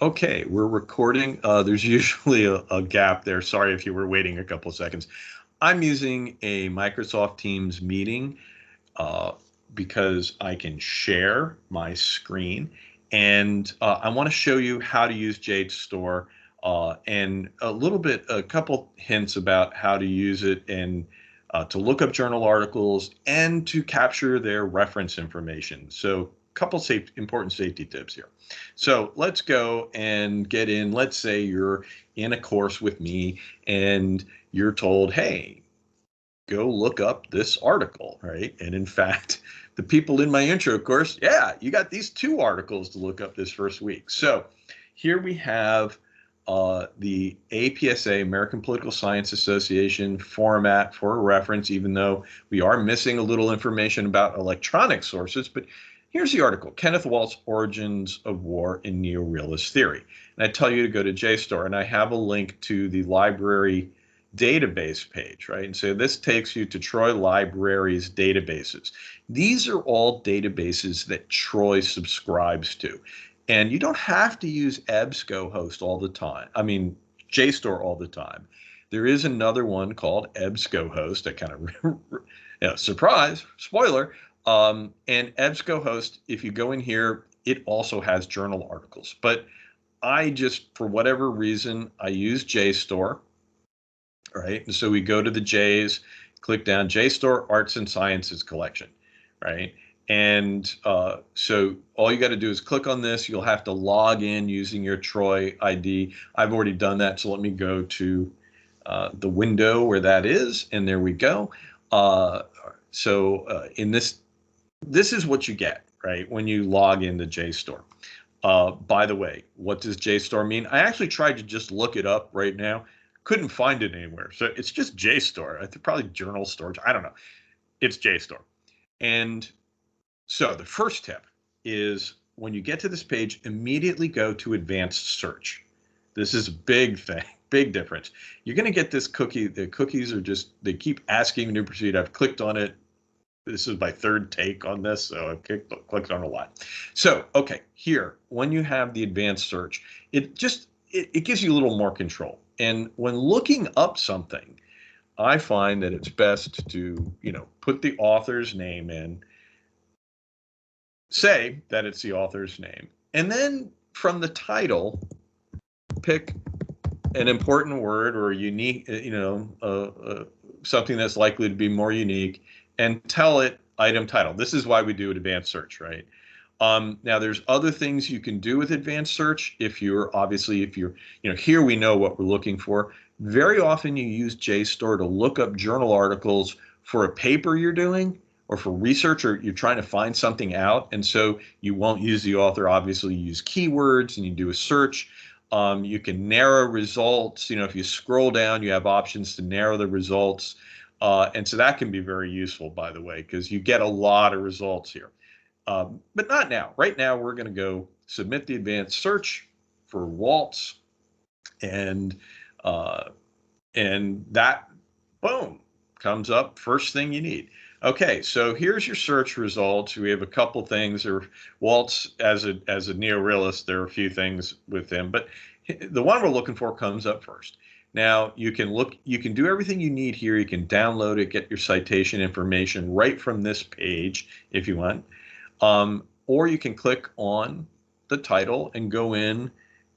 Okay, we're recording. There's usually a gap there. Sorry if you were waiting a couple of seconds. I'm using a Microsoft Teams meeting uh, because I can share my screen, and I want to show you how to use JSTOR and a couple hints about how to use it and to look up journal articles and to capture their reference information. So, couple important safety tips here. So let's go and get in. Let's say you're in a course with me and you're told, hey, go look up this article, right? And in fact, the people in my intro course, yeah, you got these two articles to look up this first week. So here we have the APSA, American Political Science Association format for a reference, even though we are missing a little information about electronic sources. But here's the article, Kenneth Walt's Origins of War in Neorealist Theory. And I tell you to go to JSTOR, and I have a link to the library database page, right? And so this takes you to Troy Library's databases. These are all databases that Troy subscribes to. And you don't have to use EBSCOhost all the time. I mean, JSTOR all the time. There is another one called EBSCOhost. I kind of, surprise, spoiler. And EBSCOhost, if you go in here, it also has journal articles. But I just, for whatever reason, I use JSTOR. Right? And so we go to the J's, click down JSTOR Arts and Sciences Collection, right? And so all you got to do is click on this. You'll have to log in using your Troy ID. I've already done that, so let me go to the window where that is, and there we go. In this is what you get, right, when you log into JSTOR. By the way, what does JSTOR mean? I actually tried to just look it up right now. Couldn't find it anywhere. So it's just JSTOR. I think probably journal storage. I don't know. It's JSTOR. And so the first tip is when you get to this page, immediately go to advanced search. This is a big thing, big difference. You're going to get this cookie. The cookies are just, they keep asking to proceed. I've clicked on it. This is my third take on this, so I've clicked on a lot. So, okay, here, when you have the advanced search, it gives you a little more control. And when looking up something, I find that it's best to, put the author's name in, say that it's the author's name, and then from the title, pick an important word or a unique, something that's likely to be more unique, and tell it item title. This is why we do an advanced search, right? Now there's other things you can do with advanced search. If you're, here we know what we're looking for. Very often you use JSTOR to look up journal articles for a paper you're doing or for research, or you're trying to find something out. And so you won't use the author, obviously you use keywords and you do a search. You can narrow results. If you scroll down, you have options to narrow the results. And so that can be very useful, by the way, because you get a lot of results here. But not now. Right now, we're going to go submit the advanced search for Waltz, and that, boom, comes up. First thing you need. Okay, so here's your search results. We have a couple things. Or Waltz, as a neorealist, there are a few things with him, but the one we're looking for comes up first. Now you can do everything you need here. You can download it, get your citation information right from this page if you want. Or you can click on the title and go in,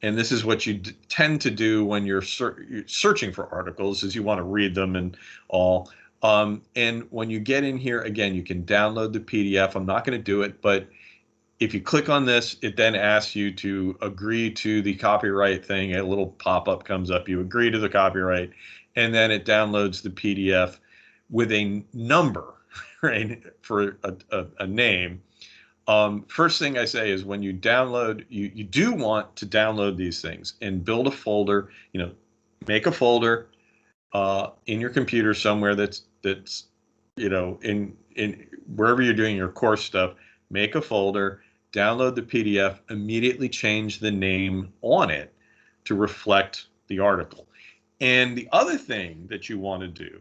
and this is what you tend to do when you're searching for articles, is you want to read them and all. And when you get in here, again, you can download the PDF. I'm not going to do it, but if you click on this, it then asks you to agree to the copyright thing. A little pop-up comes up. You agree to the copyright, and then it downloads the PDF with a number, right, for a name. First thing I say is when you download, you do want to download these things and build a folder, make a folder in your computer somewhere that's in wherever you're doing your course stuff, make a folder, download the PDF, immediately change the name on it to reflect the article. And the other thing that you want to do,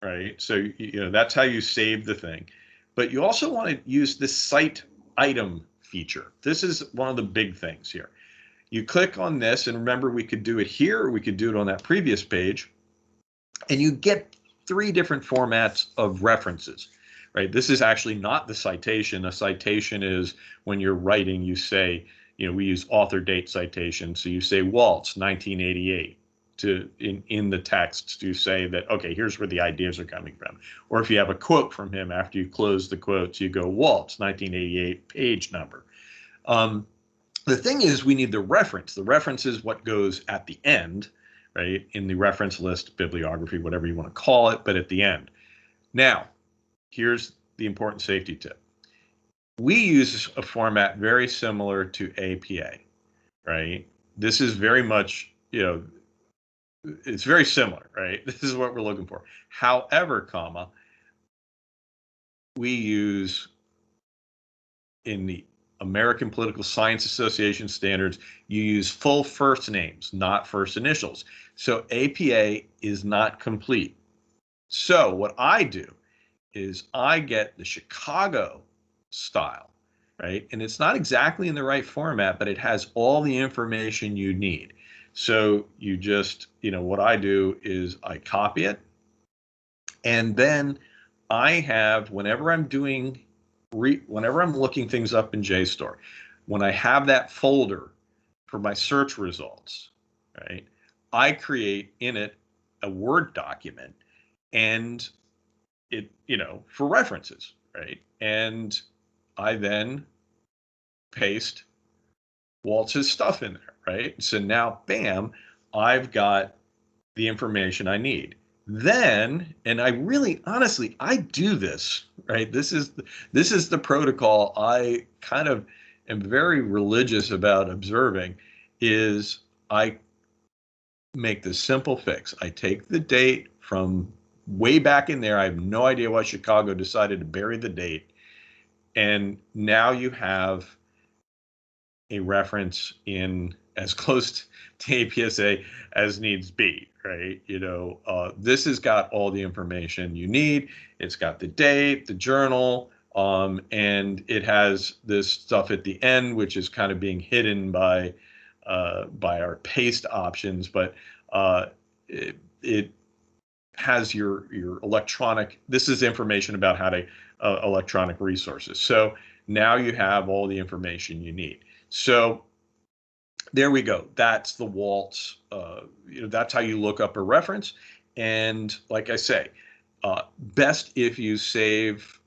right? So, that's how you save the thing. But you also want to use the cite item feature. This is one of the big things here. You click on this, and remember, we could do it here, or we could do it on that previous page, and you get 3 different formats of references, right? This is actually not the citation. A citation is when you're writing, you say, we use author date citation. So you say Waltz, 1988, in the text to say that, okay, here's where the ideas are coming from. Or if you have a quote from him, after you close the quotes, you go Waltz, 1988, page number. The thing is, we need the reference. The reference is what goes at the end, right? In the reference list, bibliography, whatever you want to call it, but at the end. Now, here's the important safety tip. We use a format very similar to APA, right? This is very much, it's very similar, right? This is what we're looking for. However, we use in the American Political Science Association standards, you use full first names, not first initials. So APA is not complete. So what I do is I get the Chicago style, right? And it's not exactly in the right format, but it has all the information you need. So you just, what I do is I copy it. And then I have, whenever I'm looking things up in JSTOR, when I have that folder for my search results, right, I create in it a Word document and it, for references, right? And I then paste Waltz's stuff in there, right? So now, bam, I've got the information I need. Then, and I really, honestly, I do this, right? This is the protocol I kind of am very religious about observing, is I make this simple fix. I take the date from way back in there. I have no idea why Chicago decided to bury the date. And now you have a reference in as close to APSA as needs be, right? This has got all the information you need. It's got the date, the journal, and it has this stuff at the end, which is kind of being hidden by our paste options, but it has your electronic. This is information about how to electronic resources. So now you have all the information you need. So there we go. That's the Waltz. That's how you look up a reference. And like I say, best if you save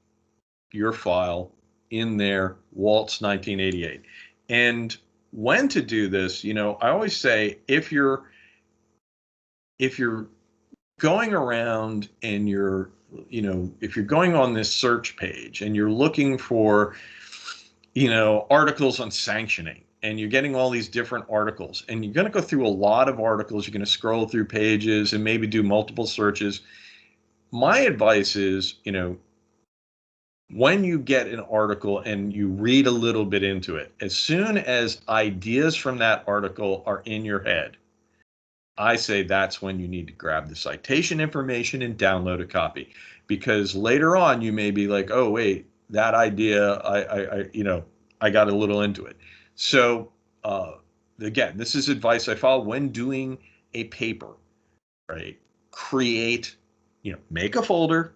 your file in there, Waltz 1988. And when to do this, I always say, if you're going around and if you're going on this search page and you're looking for, articles on sanctioning, and you're getting all these different articles, and you're going to go through a lot of articles, you're going to scroll through pages and maybe do multiple searches. My advice is, when you get an article and you read a little bit into it, as soon as ideas from that article are in your head, I say that's when you need to grab the citation information and download a copy, because later on you may be like, oh wait, that idea, I got a little into it. So again, this is advice I follow when doing a paper, right? Make a folder,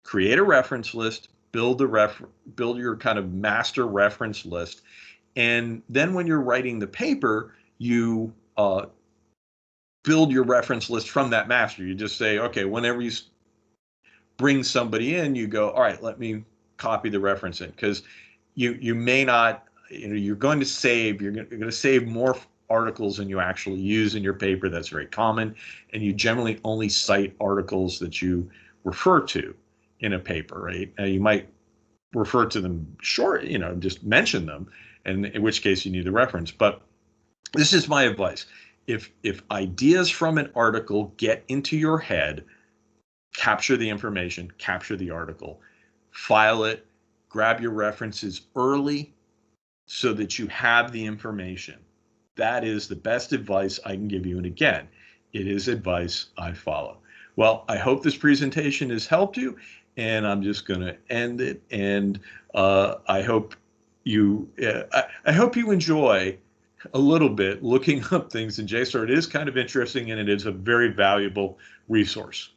create a reference list, build your kind of master reference list, and then when you're writing the paper, you build your reference list from that master. You just say, okay, whenever you bring somebody in, you go, all right, let me copy the reference in, because you may not, you're going to save more articles than you actually use in your paper. That's very common, and you generally only cite articles that you refer to in a paper, right? You might refer to them short, just mention them, and in which case you need the reference. But this is my advice. If ideas from an article get into your head, capture the information, capture the article, file it, grab your references early so that you have the information. That is the best advice I can give you. And again, it is advice I follow. Well, I hope this presentation has helped you, and I'm just going to end it. And I hope you enjoy a little bit looking up things in JSTOR. It is kind of interesting and it is a very valuable resource.